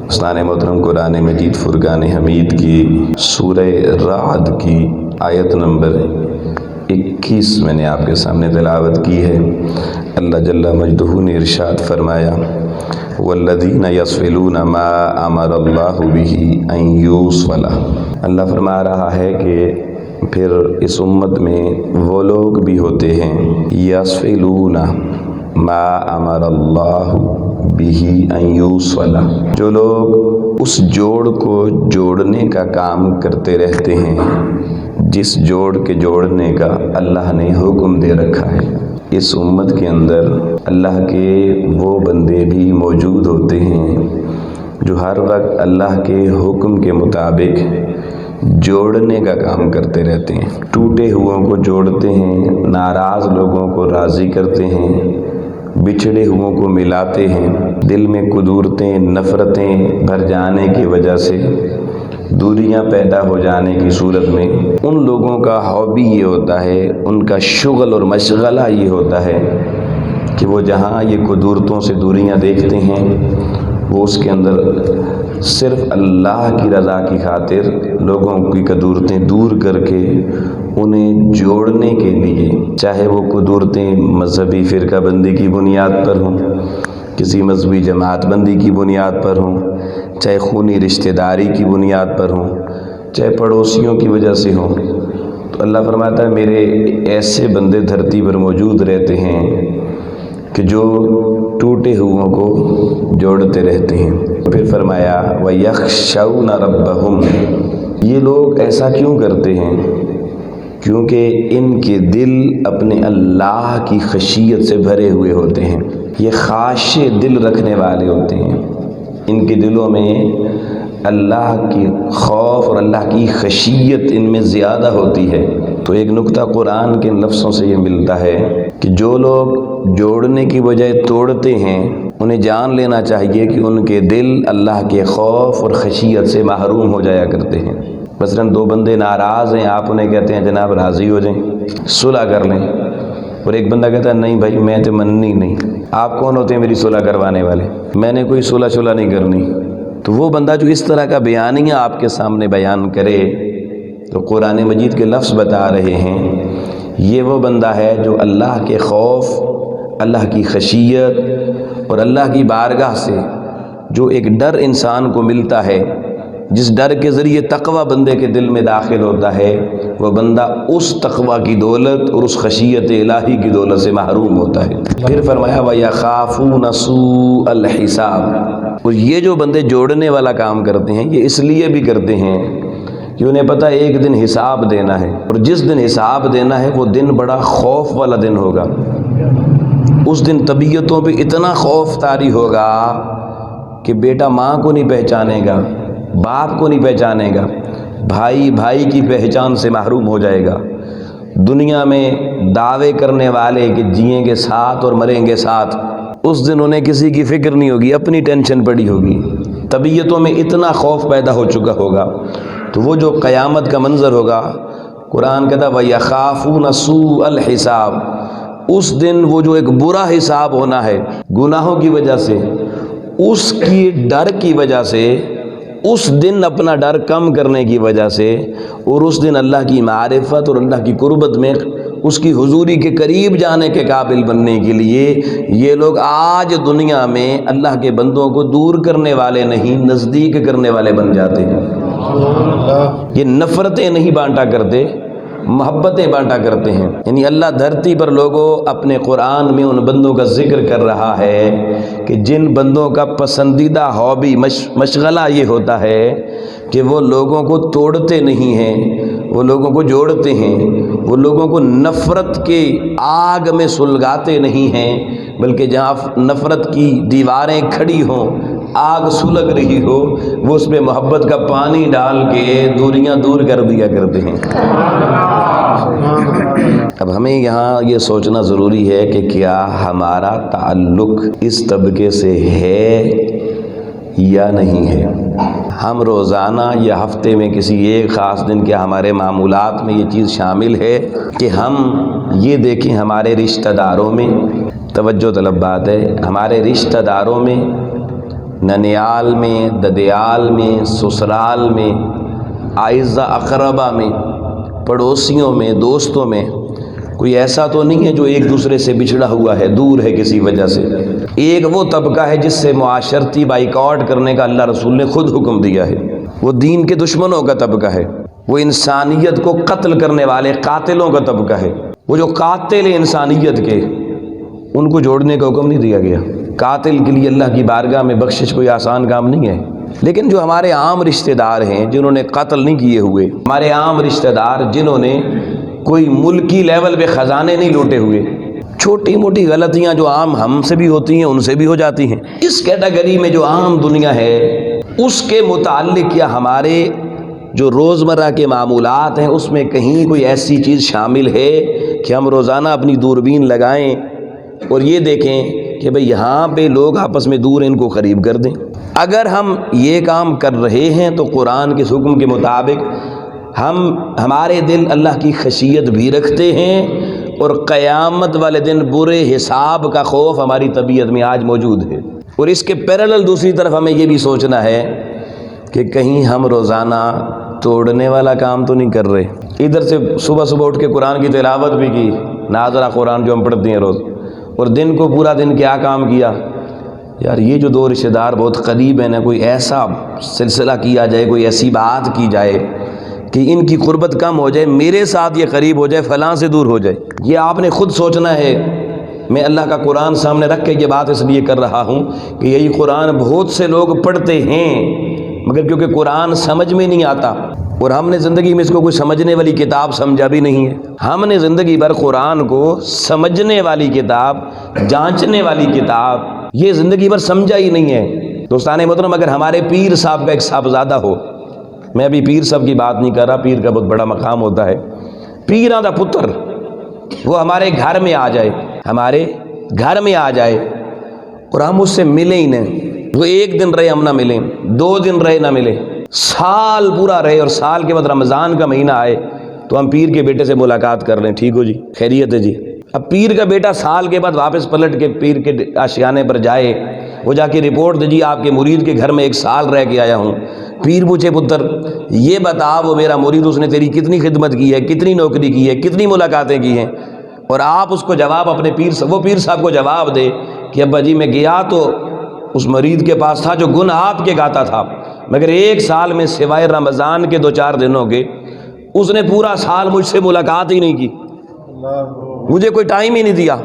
اسنان محترم قرآن مجید فرقان حمید کی سورہ رعد کی آیت نمبر 21 میں نے آپ کے سامنے تلاوت کی ہے۔ اللہ جل مجدہ نے ارشاد فرمایا والذین یصلون ما امر اللہ بہ ان یوصل۔ اللہ فرما رہا ہے کہ پھر اس امت میں وہ لوگ بھی ہوتے ہیں یصلون ما امر اللہ بہ ان یوصل، جو لوگ اس جوڑ کو جوڑنے کا کام کرتے رہتے ہیں جس جوڑ کے جوڑنے کا اللہ نے حکم دے رکھا ہے۔ اس امت کے اندر اللہ کے وہ بندے بھی موجود ہوتے ہیں جو ہر وقت اللہ کے حکم کے مطابق جوڑنے کا کام کرتے رہتے ہیں، ٹوٹے ہوئوں کو جوڑتے ہیں، ناراض لوگوں کو راضی کرتے ہیں، بچھڑے ہوئوں کو ملاتے ہیں، دل میں قدورتیں نفرتیں بھر جانے کی وجہ سے دوریاں پیدا ہو جانے کی صورت میں ان لوگوں کا ہابی یہ ہوتا ہے، ان کا شغل اور مشغلہ یہ ہوتا ہے کہ وہ جہاں یہ قدورتوں سے دوریاں دیکھتے ہیں وہ اس کے اندر صرف اللہ کی رضا کی خاطر لوگوں کی قدورتیں دور کر کے انہیں جوڑنے کے لیے، چاہے وہ قدورتیں مذہبی فرقہ بندی کی بنیاد پر ہوں، کسی مذہبی جماعت بندی کی بنیاد پر ہوں، چاہے خونی رشتہ داری کی بنیاد پر ہوں، چاہے پڑوسیوں کی وجہ سے ہوں، تو اللہ فرماتا ہے میرے ایسے بندے دھرتی پر موجود رہتے ہیں کہ جو ٹوٹے ہوئوں کو جوڑتے رہتے ہیں۔ پھر فرمایا وَيَخْشَوْنَ رَبَّهُمْ، یہ لوگ ایسا کیوں کرتے ہیں؟ کیونکہ ان کے دل اپنے اللہ کی خشیت سے بھرے ہوئے ہوتے ہیں، یہ خاشع دل رکھنے والے ہوتے ہیں، ان کے دلوں میں اللہ کی خوف اور اللہ کی خشیت ان میں زیادہ ہوتی ہے۔ تو ایک نقطہ قرآن کے لفظوں سے یہ ملتا ہے کہ جو لوگ جوڑنے کی بجائے توڑتے ہیں انہیں جان لینا چاہیے کہ ان کے دل اللہ کے خوف اور خشیت سے محروم ہو جایا کرتے ہیں۔ مثلاً دو بندے ناراض ہیں، آپ انہیں کہتے ہیں جناب راضی ہو جائیں، صلح کر لیں، اور ایک بندہ کہتا ہے نہیں بھائی میں تو مننی نہیں۔ آپ کون ہوتے ہیں میری صلح کروانے والے؟ میں نے کوئی صلح نہیں کرنی۔ تو وہ بندہ جو اس طرح کا بیانیہ آپ کے سامنے بیان کرے تو قرآن مجید کے لفظ بتا رہے ہیں یہ وہ بندہ ہے جو اللہ کے خوف، اللہ کی خشیت اور اللہ کی بارگاہ سے جو ایک ڈر انسان کو ملتا ہے، جس ڈر کے ذریعے تقوی بندے کے دل میں داخل ہوتا ہے، وہ بندہ اس تقوی کی دولت اور اس خشیت الہی کی دولت سے محروم ہوتا ہے۔ پھر فرمایا وَيَخَافُونَ سُوءَ الْحِسَابِ، اور یہ جو بندے جوڑنے والا کام کرتے ہیں یہ اس لیے بھی کرتے ہیں کہ انہیں پتہ ایک دن حساب دینا ہے، اور جس دن حساب دینا ہے وہ دن بڑا خوف والا دن ہوگا۔ اس دن طبیعتوں پہ اتنا خوف طاری ہوگا کہ بیٹا ماں کو نہیں پہچانے گا، باپ کو نہیں پہچانے گا، بھائی بھائی کی پہچان سے محروم ہو جائے گا۔ دنیا میں دعوے کرنے والے کہ جئیں گے ساتھ اور مریں گے ساتھ، اس دن انہیں کسی کی فکر نہیں ہوگی، اپنی ٹینشن پڑی ہوگی، طبیعتوں میں اتنا خوف پیدا ہو چکا ہوگا۔ تو وہ جو قیامت کا منظر ہوگا، قرآن کہتا ہے وَيَخَافُونَ سُوءَ الْحِسَابِ، اس دن وہ جو ایک برا حساب ہونا ہے گناہوں کی وجہ سے، اس کی ڈر کی وجہ سے، اس دن اپنا ڈر کم کرنے کی وجہ سے، اور اس دن اللہ کی معرفت اور اللہ کی قربت میں اس کی حضوری کے قریب جانے کے قابل بننے کے لیے یہ لوگ آج دنیا میں اللہ کے بندوں کو دور کرنے والے نہیں نزدیک کرنے والے بن جاتے ہیں۔ یہ نفرتیں نہیں بانٹا کرتے، محبتیں بانٹا کرتے ہیں۔ یعنی اللہ دھرتی پر لوگوں اپنے قرآن میں ان بندوں کا ذکر کر رہا ہے کہ جن بندوں کا پسندیدہ ہابی مشغلہ یہ ہوتا ہے کہ وہ لوگوں کو توڑتے نہیں ہیں، وہ لوگوں کو جوڑتے ہیں، وہ لوگوں کو نفرت کے آگ میں سلگاتے نہیں ہیں، بلکہ جہاں نفرت کی دیواریں کھڑی ہوں، آگ سلگ رہی ہو، وہ اس میں محبت کا پانی ڈال کے دوریاں دور کر دیا کرتے ہیں۔ اب ہمیں یہاں یہ سوچنا ضروری ہے کہ کیا ہمارا تعلق اس طبقے سے ہے یا نہیں ہے؟ ہم روزانہ یا ہفتے میں کسی ایک خاص دن کے ہمارے معمولات میں یہ چیز شامل ہے کہ ہم یہ دیکھیں ہمارے رشتہ داروں میں، توجہ طلب بات ہے، ہمارے رشتہ داروں میں، ننیال میں، ددیال میں، سسرال میں، اعزہ اقربا میں، پڑوسیوں میں، دوستوں میں کوئی ایسا تو نہیں ہے جو ایک دوسرے سے بچھڑا ہوا ہے، دور ہے کسی وجہ سے؟ ایک وہ طبقہ ہے جس سے معاشرتی بائیکاٹ کرنے کا اللہ رسول نے خود حکم دیا ہے، وہ دین کے دشمنوں کا طبقہ ہے، وہ انسانیت کو قتل کرنے والے قاتلوں کا طبقہ ہے، وہ جو قاتل انسانیت کے، ان کو جوڑنے کا حکم نہیں دیا گیا۔ قاتل کے لیے اللہ کی بارگاہ میں بخشش کوئی آسان کام نہیں ہے، لیکن جو ہمارے عام رشتہ دار ہیں جنہوں نے قتل نہیں کیے ہوئے، ہمارے عام رشتہ دار جنہوں نے کوئی ملکی لیول پہ خزانے نہیں لوٹے ہوئے، چھوٹی موٹی غلطیاں جو عام ہم سے بھی ہوتی ہیں ان سے بھی ہو جاتی ہیں، اس کیٹیگری میں جو عام دنیا ہے اس کے متعلق یا ہمارے جو روزمرہ کے معمولات ہیں اس میں کہیں کوئی ایسی چیز شامل ہے کہ ہم روزانہ اپنی دوربین لگائیں اور یہ دیکھیں کہ بھئی یہاں پہ لوگ آپس میں دور ہیں، ان کو قریب کر دیں؟ اگر ہم یہ کام کر رہے ہیں تو قرآن کے حکم کے مطابق ہمارے دل اللہ کی خشیت بھی رکھتے ہیں، اور قیامت والے دن برے حساب کا خوف ہماری طبیعت میں آج موجود ہے۔ اور اس کے پیرالل دوسری طرف ہمیں یہ بھی سوچنا ہے کہ کہیں ہم روزانہ توڑنے والا کام تو نہیں کر رہے۔ ادھر سے صبح صبح اٹھ کے قرآن کی تلاوت بھی کی، ناظرہ قرآن جو ہم پڑھتے ہیں روز، اور دن کو پورا دن کیا کام کیا؟ یار یہ جو دو رشتہ دار بہت قریب ہیں نا، کوئی ایسا سلسلہ کیا جائے، کوئی ایسی بات کی جائے کہ ان کی قربت کم ہو جائے، میرے ساتھ یہ قریب ہو جائے، فلاں سے دور ہو جائے۔ یہ آپ نے خود سوچنا ہے۔ میں اللہ کا قرآن سامنے رکھ کے یہ بات اس لیے کر رہا ہوں کہ یہی قرآن بہت سے لوگ پڑھتے ہیں مگر کیونکہ قرآن سمجھ میں نہیں آتا، اور ہم نے زندگی میں اس کو کوئی سمجھنے والی کتاب سمجھا بھی نہیں ہے۔ ہم نے زندگی بھر قرآن کو سمجھنے والی کتاب، جانچنے والی کتاب، یہ زندگی بھر سمجھا ہی نہیں ہے۔ دوستان محترم، اگر ہمارے پیر صاحب کا ایک صاحبزادہ ہو، میں ابھی پیر صاحب کی بات نہیں کر رہا، پیر کا بہت بڑا مقام ہوتا ہے، پیراں دا پتر وہ ہمارے گھر میں آ جائے، ہمارے گھر میں آ جائے اور ہم اس سے ملیں ہی نہیں، وہ ایک دن رہے ہم نہ ملیں، 2 دن رہے نہ ملیں، سال پورا رہے اور سال کے بعد رمضان کا مہینہ آئے تو ہم پیر کے بیٹے سے ملاقات کر لیں، ٹھیک ہو جی، خیریت ہے جی۔ اب پیر کا بیٹا سال کے بعد واپس پلٹ کے پیر کے آشیانے پر جائے، وہ جا کے رپورٹ دے، جی آپ کے مرید کے گھر میں 1 سال رہ کے آیا ہوں۔ پیر پوچھے پتر یہ بتا وہ میرا مرید اس نے تیری کتنی خدمت کی ہے، کتنی نوکری کی ہے، کتنی ملاقاتیں کی ہیں، اور آپ اس کو جواب اپنے وہ پیر صاحب کو جواب دے کہ ابا جی میں گیا تو اس مرید کے پاس تھا جو گن آپ کے گاتا تھا، مگر 1 سال میں سوائے رمضان کے 2-4 دنوں کے اس نے پورا سال مجھ سے ملاقات ہی نہیں کی، مجھے کوئی ٹائم ہی نہیں دیا۔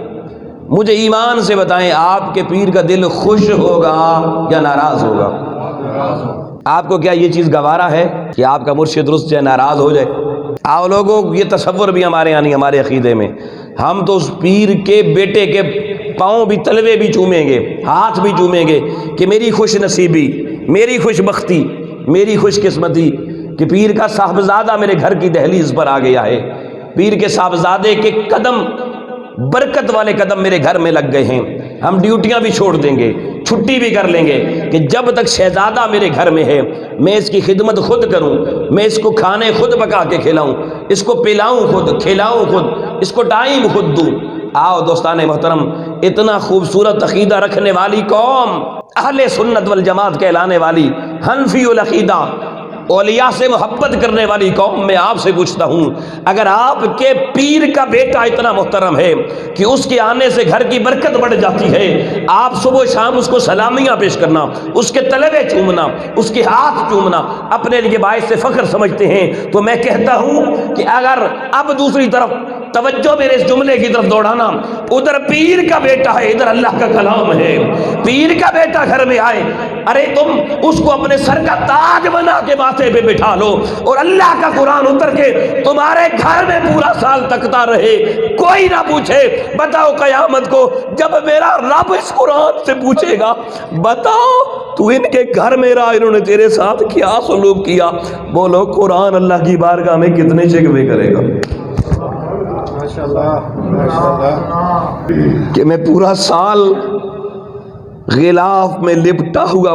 مجھے ایمان سے بتائیں آپ کے پیر کا دل خوش ہوگا یا ناراض ہوگا؟ آپ کو کیا یہ چیز گوارا ہے کہ آپ کا مرشد درست جائے ناراض ہو جائے؟ آپ لوگوں یہ تصور بھی ہمارے یہاں نہیں، ہمارے عقیدے میں ہم تو اس پیر کے بیٹے کے پاؤں بھی، تلوے بھی چومیں گے، ہاتھ بھی چومیں گے کہ میری خوش نصیبی، میری خوش بختی، میری خوش قسمتی کہ پیر کا صاحبزادہ میرے گھر کی دہلیز پر آ گیا ہے، پیر کے صاحبزادے کے قدم، برکت والے قدم میرے گھر میں لگ گئے ہیں۔ ہم ڈیوٹیاں بھی چھوڑ دیں گے، چھٹی بھی کر لیں گے کہ جب تک شہزادہ میرے گھر میں ہے میں اس کی خدمت خود کروں، میں اس کو کھانے خود پکا کے کھلاؤں، اس کو پلاؤں خود، کھلاؤں خود، اس کو ٹائم خود دوں۔ آؤ دوستان محترم، اتنا خوبصورت عقیدہ رکھنے والی قوم، اہل سنت والجماعت کہلانے والی، حنفی العقیدہ، اولیاء سے محبت کرنے والی قوم، میں آپ سے پوچھتا ہوں اگر آپ کے پیر کا بیٹا اتنا محترم ہے کہ اس کے آنے سے گھر کی برکت بڑھ جاتی ہے، آپ صبح شام اس کو سلامیاں پیش کرنا، اس کے تلوے چومنا، اس کے ہاتھ چومنا اپنے لیے باعث فخر سمجھتے ہیں، تو میں کہتا ہوں کہ اگر اب دوسری طرف توجہ میرے اس جملے کی طرف دوڑانا، ادھر پیر کا بیٹا ہے، ادھر اللہ کا کلام ہے، پیر کا بیٹا گھر میں آئے، ارے تم اس کو اپنے سر کا تاج بنا کے ماتھے پہ بٹھا لو اور اللہ کا قرآن اتر کے تمہارے گھر میں پورا سال تکتا رہے، کوئی نہ پوچھے۔ بتاؤ قیامت کو جب میرا رب اس قرآن سے پوچھے گا بتاؤ تو ان کے گھر میں رہا، انہوں نے تیرے ساتھ کیا سلوک کیا، بولو قرآن اللہ کی بارگاہ میں کتنے شکوے کرے گا؟ کہ میں پورا سال غلاف میں لپٹا ہوا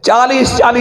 40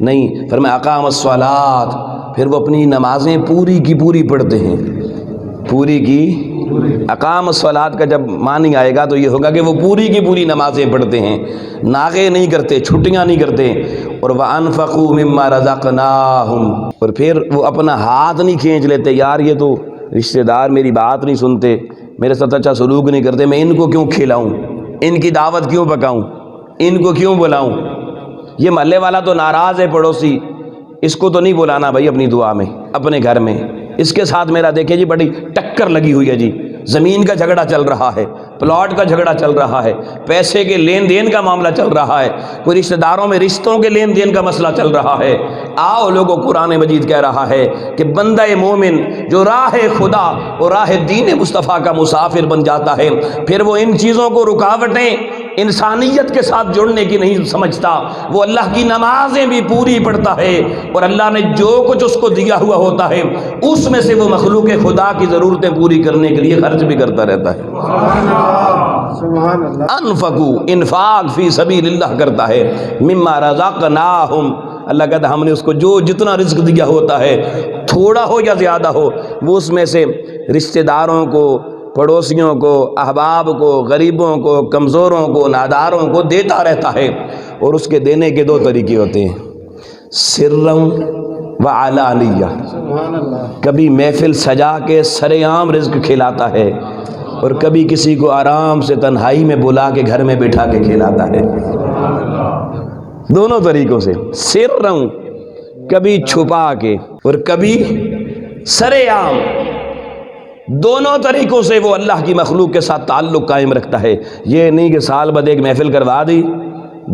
نہیں، فرمایا اقام الصلاۃ، پھر وہ اپنی نمازیں پوری کی پوری پڑھتے ہیں، پوری کی اقام الصلاۃ کا جب معنی آئے گا تو یہ ہوگا کہ وہ پوری کی پوری نمازیں پڑھتے ہیں، ناغے نہیں کرتے، چھٹیاں نہیں کرتے، اور وَأَنفَقُوا مِمَّا رَزَقْنَاهُمْ، اور پھر وہ اپنا ہاتھ نہیں کھینچ لیتے، یار یہ تو رشتہ دار میری بات نہیں سنتے، میرے ساتھ اچھا سلوک نہیں کرتے، میں ان کو کیوں کھلاؤں، ان کی دعوت کیوں پکاؤں، ان کو کیوں بلاؤں، یہ محلے والا تو ناراض ہے پڑوسی، اس کو تو نہیں بلانا بھائی اپنی دعا میں، اپنے گھر میں، اس کے ساتھ میرا دیکھیں جی بڑی ٹکر لگی ہوئی ہے جی، زمین کا جھگڑا چل رہا ہے، پلاٹ کا جھگڑا چل رہا ہے، پیسے کے لین دین کا معاملہ چل رہا ہے، کوئی رشتہ داروں میں رشتوں کے لین دین کا مسئلہ چل رہا ہے، آؤ لوگوں، قرآن مجید کہہ رہا ہے کہ بندہ مومن جو راہ خدا اور راہ دین مصطفیٰ کا مسافر بن جاتا ہے، پھر وہ ان چیزوں کو رکاوٹیں انسانیت کے ساتھ جڑنے کی نہیں سمجھتا، وہ اللہ کی نمازیں بھی پوری پڑھتا ہے، اور اللہ نے جو کچھ اس کو دیا ہوا ہوتا ہے اس میں سے وہ مخلوق خدا کی ضرورتیں پوری کرنے کے لیے خرچ بھی کرتا رہتا ہے۔ انفقوا، انفاق فی سبیل اللہ کرتا ہے، مما رزقناہم، اللہ کہتا ہے ہم نے اس کو جو جتنا رزق دیا ہوتا ہے، تھوڑا ہو یا زیادہ ہو، وہ اس میں سے رشتہ داروں کو، پڑوسیوں کو، احباب کو، غریبوں کو، کمزوروں کو، ناداروں کو دیتا رہتا ہے، اور اس کے دینے کے دو طریقے ہوتے ہیں، سرًا وعلانیہ، کبھی محفل سجا کے سر عام رزق کھلاتا ہے، اور کبھی کسی کو آرام سے تنہائی میں بلا کے گھر میں بٹھا کے کھلاتا ہے، دونوں طریقوں سے، سرًا کبھی چھپا کے اور کبھی سر عام، دونوں طریقوں سے وہ اللہ کی مخلوق کے ساتھ تعلق قائم رکھتا ہے۔ یہ نہیں کہ سال بعد ایک محفل کروا دی،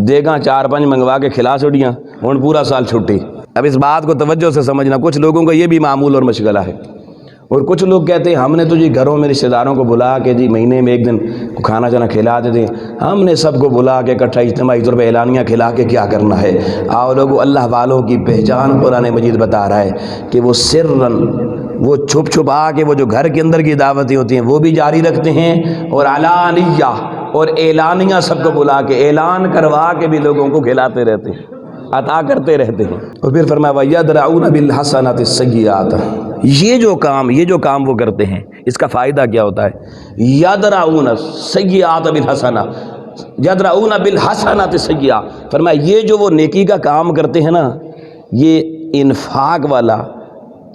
دیگاں 4-5 منگوا کے کھلا چھوڑیاں، اور پورا سال چھٹی۔ اب اس بات کو توجہ سے سمجھنا، کچھ لوگوں کا یہ بھی معمول اور مشغلہ ہے، اور کچھ لوگ کہتے ہیں ہم نے تو جی گھروں میں رشتہ داروں کو بلا کے جی مہینے میں ایک دن کھانا چانا کھلا دیتے ہیں، ہم نے سب کو بلا کے اکٹھا اجتماعی طور پہ اعلانیہ کھلا کے کیا کرنا ہے۔ آؤ لوگوں، اللہ والوں کی پہچان قرآن مجید بتا رہا ہے کہ وہ سرًا، وہ چھپ چھپا کے وہ جو گھر کے اندر کی دعوتیں ہوتی ہیں وہ بھی جاری رکھتے ہیں، اور علانیہ اور اعلانیہ سب کو بلا کے اعلان کروا کے بھی لوگوں کو کھلاتے رہتے ہیں، عطا کرتے رہتے ہیں۔ اور پھر فرمایا وَيَدْرَؤُونَ بِالْحَسَنَاتِ السَّيِّئَاتِ، یہ جو کام وہ کرتے ہیں اس کا فائدہ کیا ہوتا ہے؟ یدرؤون السیئات بالحسنہ، یدرؤون بالحسنات السیئہ، فرمایا یہ جو وہ نیکی کا کام کرتے ہیں نا، یہ انفاق والا،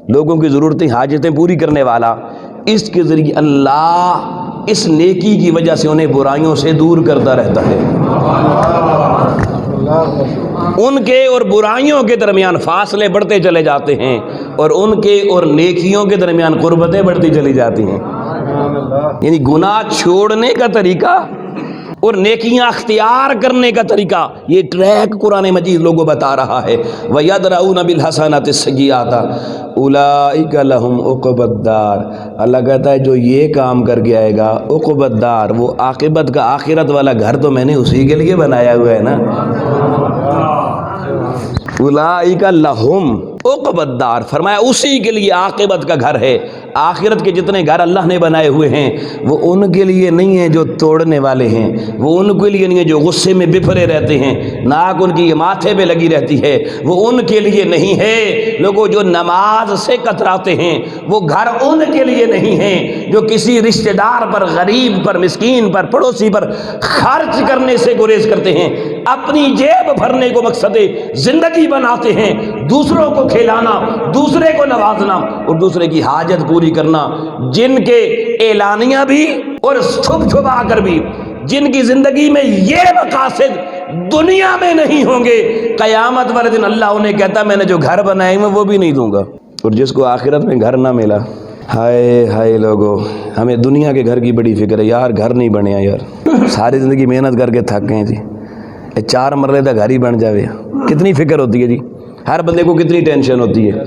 لوگوں کی ضرورتیں حاجتیں پوری کرنے والا، اس کے ذریعے اللہ اس نیکی کی وجہ سے انہیں برائیوں سے دور کرتا رہتا ہے، ان کے اور برائیوں کے درمیان فاصلے بڑھتے چلے جاتے ہیں، اور ان کے اور نیکیوں کے درمیان قربتیں بڑھتی چلی جاتی ہیں۔ یعنی گناہ چھوڑنے کا طریقہ اور نیکیاں اختیار کرنے کا طریقہ، یہ ٹریک قرآن مجید لوگوں بتا رہا ہے۔ وَيَدْرَؤُونَ بِالْحَسَنَاتِ السَّيِّئَاتَ أُولَٰئِكَ لَهُمْ عُقْبَى الدَّارِ، اللہ کہتا ہے جو یہ کام کر کے آئے گا، عقبى الدار، وہ عاقبت کا آخرت والا گھر تو میں نے اسی کے لیے بنایا ہوا ہے نا۔ اولئک لہم عقبی الدار، فرمایا اسی کے لیے عاقبت کا گھر ہے۔ آخرت کے جتنے گھر اللہ نے بنائے ہوئے ہیں وہ ان کے لیے نہیں ہیں جو توڑنے والے ہیں، وہ ان کے لیے نہیں ہے جو غصے میں بفرے رہتے ہیں، ناک ان کی ماتھے پہ لگی رہتی ہے، وہ ان کے لیے نہیں ہے۔ لوگوں جو نماز سے کتراتے ہیں وہ گھر ان کے لیے نہیں ہیں، جو کسی رشتہ دار پر، غریب پر، مسکین پر، پڑوسی پر خرچ کرنے سے گریز کرتے ہیں، اپنی جیب بھرنے کو مقصد زندگی بناتے ہیں، دوسروں کو کھلانا، دوسرے کو نوازنا اور دوسرے کی حاجت پوری کرنا، جن کے اعلانیہ بھی اور چھپ چھپا کر بھی، جن کی زندگی میں یہ مقاصد دنیا میں نہیں ہوں گے، قیامت والے دن اللہ انہیں کہتا میں نے جو گھر بنائے ہیں وہ بھی نہیں دوں گا۔ اور جس کو آخرت میں گھر نہ ملا، ہائے ہائے لوگو، ہمیں دنیا کے گھر کی بڑی فکر ہے، یار گھر نہیں بنیا، یار ساری زندگی محنت کر کے تھک گئے جی، 4 مرلے تک گھر ہی بن جاوے، کتنی فکر ہوتی ہے جی، ہر بندے کو کتنی ٹینشن ہوتی ہے،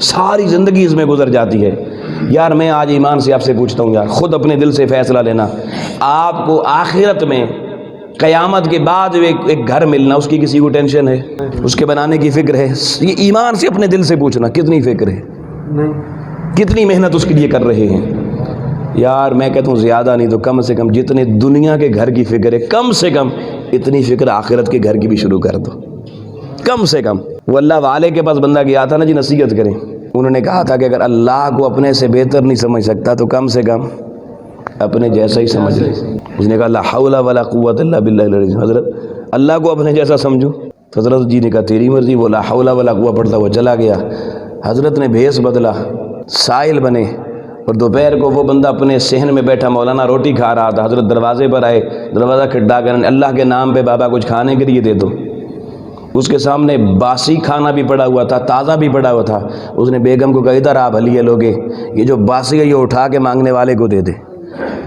ساری زندگی اس میں گزر جاتی ہے۔ یار میں آج ایمان سے آپ سے پوچھتا ہوں، یار خود اپنے دل سے فیصلہ لینا، آپ کو آخرت میں قیامت کے بعد ایک گھر ملنا، اس کی کسی کو ٹینشن ہے؟ اس کے بنانے کی فکر ہے؟ یہ ایمان سے اپنے دل سے پوچھنا، کتنی فکر ہے، کتنی محنت اس کے لیے کر رہے ہیں؟ یار میں کہتا ہوں زیادہ نہیں تو کم سے کم جتنے دنیا کے گھر کی فکر ہے، کم سے کم اتنی فکر آخرت کے گھر کی بھی شروع کر دو، کم سے کم۔ وہ اللہ والے کے پاس بندہ گیا تھا نا جی نصیحت کریں، انہوں نے کہا تھا کہ اگر اللہ کو اپنے سے بہتر نہیں سمجھ سکتا تو کم سے کم اپنے جیسا ہی سمجھ لے۔ اس نے کہا لا حول ولا قوت الا باللہ العلی العظیم، حضرت اللہ کو اپنے جیسا سمجھو۔ حضرت جی نے کہا تیری مرضی، وہ لا حول ولا قوت پڑھتا وہ چلا گیا۔ حضرت نے بھیس بدلا، سائل بنے، اور دوپہر کو وہ بندہ اپنے صحن میں بیٹھا مولانا روٹی کھا رہا تھا، حضرت دروازے پر آئے، دروازہ کھٹا کر اللہ کے نام پہ بابا کچھ کھانے کے لیے دے دو۔ اس کے سامنے باسی کھانا بھی پڑا ہوا تھا، تازہ بھی پڑا ہوا تھا۔ اس نے بیگم کو کہا ادھر آپ حلیے لوگے، یہ جو باسی ہے یہ اٹھا کے مانگنے والے کو دے دے۔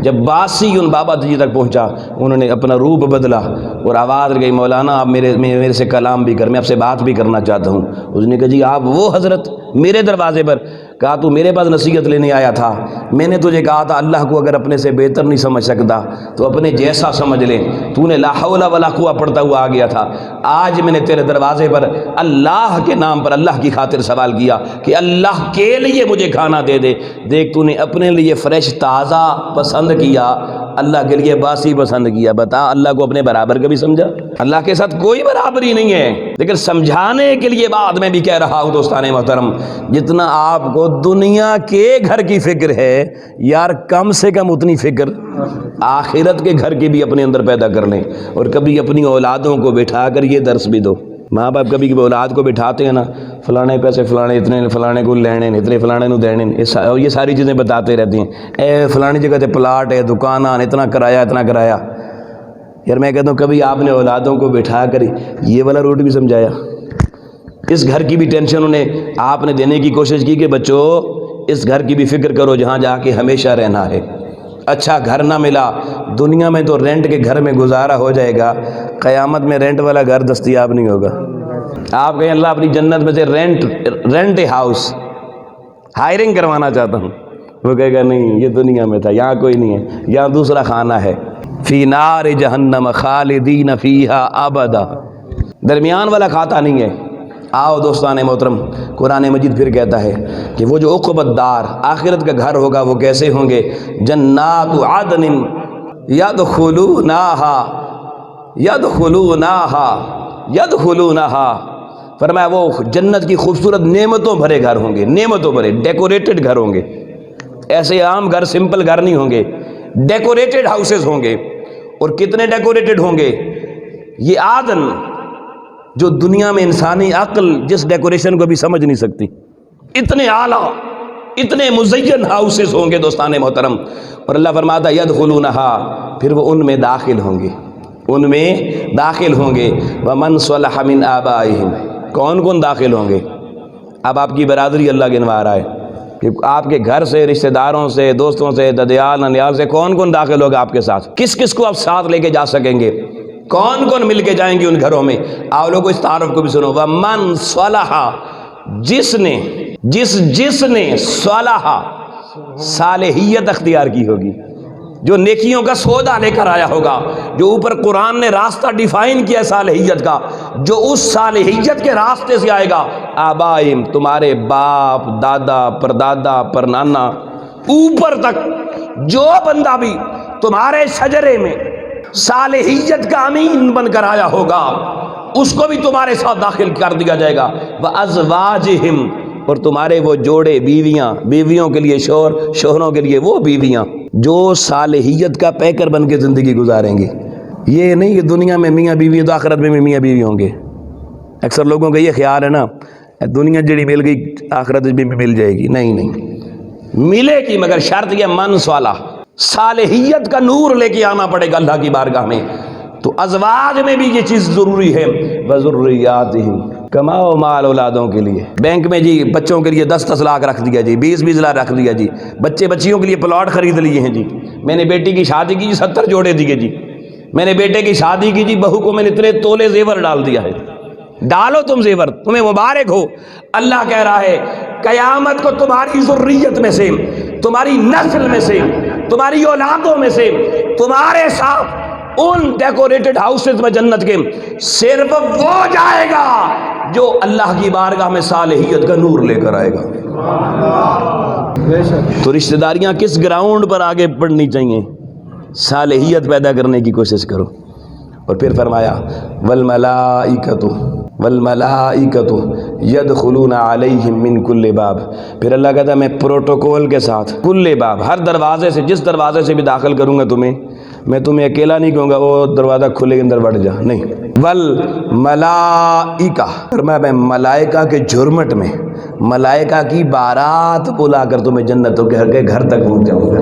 جب باسی ان بابا جی تک پہنچا، انہوں نے اپنا روپ بدلا اور آواز گئی مولانا آپ میرے سے کلام بھی کر، میں آپ سے بات بھی کرنا چاہتا ہوں۔ اس نے کہا جی آپ وہ حضرت میرے دروازے پر، کہا تو میرے پاس نصیحت لینے آیا تھا، میں نے تجھے کہا تھا اللہ کو اگر اپنے سے بہتر نہیں سمجھ سکتا تو اپنے جیسا سمجھ لے، تو نے لا حول ولا قوت پڑھتا ہوا آ گیا تھا۔ آج میں نے تیرے دروازے پر اللہ کے نام پر اللہ کی خاطر سوال کیا کہ اللہ کے لیے مجھے کھانا دے دے، دیکھ تو نے اپنے لیے فریش تازہ پسند کیا، اللہ کے لیے باسی پسند کیا۔ بتا اللہ کو اپنے برابر کبھی سمجھا؟ اللہ کے ساتھ کوئی برابری نہیں ہے۔ لیکن سمجھانے کے لیے بعد میں بھی کہہ رہا ہوں دوستان محترم، جتنا آپ کو دنیا کے گھر کی فکر ہے یار، کم سے کم اتنی فکر آخرت کے گھر کی بھی اپنے اندر پیدا کر لیں، اور کبھی اپنی اولادوں کو بٹھا کر یہ درس بھی دو۔ ماں باپ کبھی کبھی اولاد کو بٹھاتے ہیں نا، فلانے پیسے فلانے اتنے، فلانے کو لینے اتنے، فلانے کو دینے، یہ ساری چیزیں بتاتے رہتے ہیں، اے فلانی جگہ تے پلاٹ ہے، دکانان، اتنا کرایہ اتنا کرایہ۔ یار میں کہتا ہوں کبھی آپ نے اولادوں کو بٹھا کر یہ والا روٹ بھی سمجھایا؟ اس گھر کی بھی ٹینشن انہیں آپ نے دینے کی کوشش کی کہ بچوں اس گھر کی بھی فکر کرو جہاں جا کے ہمیشہ رہنا ہے۔ اچھا گھر نہ ملا، دنیا میں تو رینٹ کے گھر میں گزارا ہو جائے گا، قیامت میں رینٹ والا گھر دستیاب نہیں ہوگا۔ آپ کہیں اللہ اپنی جنت میں سے رینٹ ہاؤس ہائرنگ کروانا چاہتا ہوں، وہ کہے گا نہیں یہ دنیا میں تھا، یہاں کوئی نہیں ہے، یہاں دوسرا خانہ ہے۔ فی نار جہنم خالدین فیہا ابدا، درمیان والا کھاتا نہیں ہے۔ آؤ دوستان محترم، قرآن مجید پھر کہتا ہے کہ وہ جو عقبت دار آخرت کا گھر ہوگا وہ کیسے ہوں گے؟ جنات عدن یدخلونہا فرمایا وہ جنت کی خوبصورت نعمتوں بھرے گھر ہوں گے، نعمتوں بھرے، ڈیکوریٹڈ گھر ہوں گے۔ ایسے عام گھر سمپل گھر نہیں ہوں گے، ڈیکوریٹڈ ہاؤسز ہوں گے۔ اور کتنے ڈیکوریٹڈ ہوں گے؟ یہ عدن جو دنیا میں انسانی عقل جس ڈیکوریشن کو بھی سمجھ نہیں سکتی، اتنے اعلیٰ اتنے مزین ہاؤسز ہوں گے دوستان محترم۔ اور اللہ فرماتا ہے یدخلونہا، پھر وہ ان میں داخل ہوں گے، ان میں داخل ہوں گے۔ ومن صلح من آبائہم، کون کون داخل ہوں گے؟ اب آپ کی برادری اللہ گنوا رہا ہے کہ آپ کے گھر سے، رشتہ داروں سے، دوستوں سے، ددیال ننیال سے کون کون داخل ہوگا آپ کے ساتھ، کس کس کو آپ ساتھ لے کے جا سکیں گے، کون کون مل کے جائیں گے ان گھروں میں؟ آپ لوگوں اس تعارف کو بھی سنو۔ ومن صلح، جس نے صلح صالحیت اختیار کی ہوگی، جو نیکیوں کا سودا لے کر آیا ہوگا، جو اوپر قرآن نے راستہ ڈیفائن کیا صالحیت کا، جو اس صالحیت کے راستے سے آئے گا۔ آبائم، تمہارے باپ، دادا، پردادا، پرنانا، اوپر تک جو بندہ بھی تمہارے شجرے میں صالحیت کا امین بن کر آیا ہوگا اس کو بھی تمہارے ساتھ داخل کر دیا جائے گا۔ وَأَزْوَاجِهِمْ، اور تمہارے وہ جوڑے، بیویاں، بیویوں کے لیے شوہر، شوہروں کے لیے وہ بیویاں جو صالحیت کا پیکر بن کے زندگی گزاریں گے۔ یہ نہیں کہ دنیا میں میاں بیوی تو آخرت میں بھی میاں بیوی ہوں گے۔ اکثر لوگوں کا یہ خیال ہے نا دنیا جڑی مل گئی آخرت بھی مل جائے گی، نہیں ملے گی، مگر شرط یہ من صالح، صالحیت کا نور لے کے آنا پڑے گا اللہ کی بارگاہ میں۔ تو ازواج میں بھی یہ چیز ضروری ہے۔ وذریاتہم، کماؤ مال اولادوں کے لیے، بینک میں جی بچوں کے لیے 10 لاکھ رکھ دیا جی، 20 لاکھ رکھ دیا جی، بچیوں کے لیے پلاٹ خرید لیے ہیں جی، میں نے بیٹی کی شادی کی جی 70 جوڑے دیے جی، میں نے بیٹے کی شادی کی جی، بہو کو میں نے اتنے تولے زیور ڈال دیا ہے۔ ڈالو تم زیور، تمہیں مبارک ہو۔ اللہ کہہ رہا ہے قیامت کو تمہاری ذریت میں سے، تمہاری نسل میں سے، تمہاری اولادوں میں سے تمہارے ساتھ ان ڈیکوریٹڈ ہاؤسز میں جنت کے صرف وہ جائے گا جو اللہ کی بارگاہ میں صالحیت کا نور لے کر آئے گا۔ تو رشتہ داریاں کس گراؤنڈ پر آگے بڑھنی چاہیے؟ صالحیت پیدا کرنے کی کوشش کرو۔ اور پھر فرمایا والملائکۃ، والملائکۃ یدخلون علیہم من کل باب، پھر اللہ کہتا ہے میں پروٹوکول کے ساتھ کل باب، ہر دروازے سے، جس دروازے سے بھی داخل کروں گا تمہیں، میں تمہیں اکیلا نہیں کہوں گا وہ دروازہ کھلے کے اندر بڑھ جا، نہیں، والملائکہ، میں ملائکہ کے جھرمٹ میں، ملائکہ کی بارات بلا کر تمہیں جنتوں کے گھر تک پہنچ جاؤں گا۔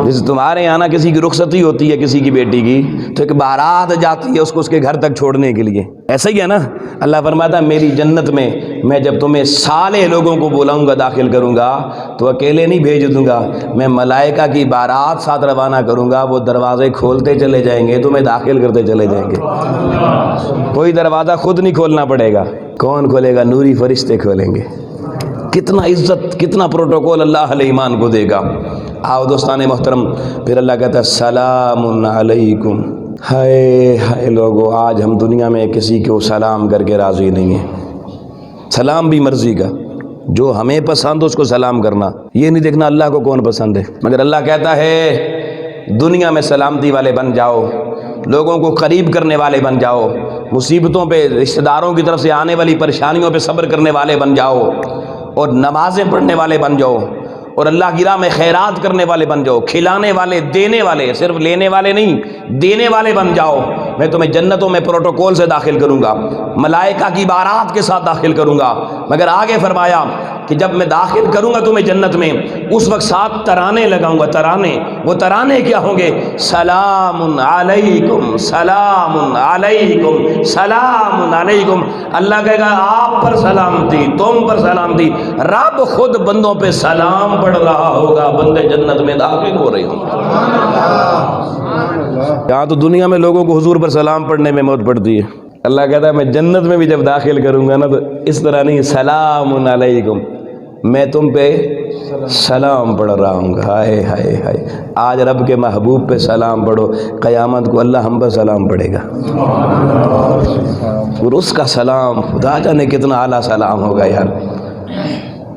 جیسے تمہارے یہاں نا کسی کی رخصتی ہوتی ہے کسی کی بیٹی کی، تو ایک بارات جاتی ہے اس کو اس کے گھر تک چھوڑنے کے لیے، ایسا ہی ہے نا۔ اللہ فرماتا ہے میری جنت میں جب تمہیں صالح لوگوں کو بلاؤں گا، داخل کروں گا، تو اکیلے نہیں بھیج دوں گا، میں ملائکہ کی بارات ساتھ روانہ کروں گا، وہ دروازے کھولتے چلے جائیں گے، تمہیں داخل کرتے چلے جائیں گے۔ کوئی دروازہ خود نہیں کھولنا پڑے گا، کون کھولے گا؟ نوری فرشتے کھولیں گے۔ کتنا عزت، کتنا پروٹوکول اللہ علیہ ایمان کو دے گا۔ آؤ دوستان محترم، پھر اللہ کہتا ہے سلام علیکم۔ ہائے ہائے لوگو، آج ہم دنیا میں کسی کو سلام کر کے راضی نہیں ہیں۔ سلام بھی مرضی کا، جو ہمیں پسند اس کو سلام کرنا، یہ نہیں دیکھنا اللہ کو کون پسند ہے۔ مگر اللہ کہتا ہے دنیا میں سلامتی والے بن جاؤ، لوگوں کو قریب کرنے والے بن جاؤ، مصیبتوں پہ، رشتہ داروں کی طرف سے آنے والی پریشانیوں پہ صبر کرنے والے بن جاؤ، اور نمازیں پڑھنے والے بن جاؤ، اور اللہ کی راہ میں خیرات کرنے والے بن جاؤ، کھلانے والے، دینے والے، صرف لینے والے نہیں، دینے والے بن جاؤ، میں تمہیں جنتوں میں پروٹوکول سے داخل کروں گا، ملائکہ کی بارات کے ساتھ داخل کروں گا۔ مگر آگے فرمایا کہ جب میں داخل کروں گا تمہیں جنت میں، اس وقت ساتھ ترانے لگاؤں گا، ترانے۔ وہ ترانے کیا ہوں گے؟ سلام علیکم، سلام علیکم، سلام علیکم۔ اللہ کہے گا آپ پر سلامتی، تم پر سلامتی، رب خود بندوں پہ سلام پڑھ رہا ہوگا، بندے جنت میں داخل ہو رہے ہوں گے۔ یہاں تو دنیا میں لوگوں کو حضور پر سلام پڑھنے میں موت پڑتی ہے، اللہ کہتا ہے میں جنت میں بھی جب داخل کروں گا نا تو اس طرح نہیں، سلام علیکم، میں تم پہ سلام پڑھ رہا ہوں گا۔ ہائے ہائے ہائے، آج رب کے محبوب پہ سلام پڑھو، قیامت کو اللہ ہم پر سلام پڑھے گا، اور اس کا سلام خدا جانے کتنا اعلیٰ سلام ہوگا یار۔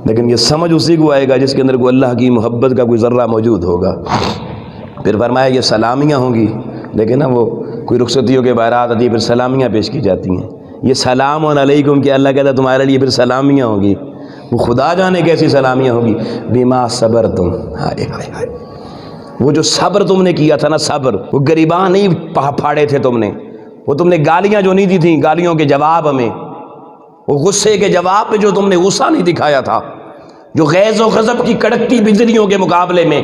لیکن یہ سمجھ اسی کو آئے گا جس کے اندر کوئی اللہ کی محبت کا کوئی ذرہ موجود ہوگا۔ پھر فرمایا یہ سلامیاں ہوں گی، لیکن نا وہ کوئی رخصتیوں کے بارات آتی ہے پھر سلامیاں پیش کی جاتی ہیں۔ یہ سلام علیکم کہ اللہ کہتا ہے تمہارے لیے پھر سلامیاں ہوں گی، وہ خدا جانے کیسی سلامیاں ہوگی۔ بما صبرتم، ہائے ہائے ہائے، وہ جو صبر تم نے کیا تھا نا، صبر، وہ گریباں نہیں پھاڑے تھے تم نے، وہ تم نے گالیاں جو نہیں دی تھیں، گالیوں کے جواب میں، وہ غصے کے جواب پہ جو تم نے غصہ نہیں دکھایا تھا، جو غیظ و غضب کی کڑکتی بجلیوں کے مقابلے میں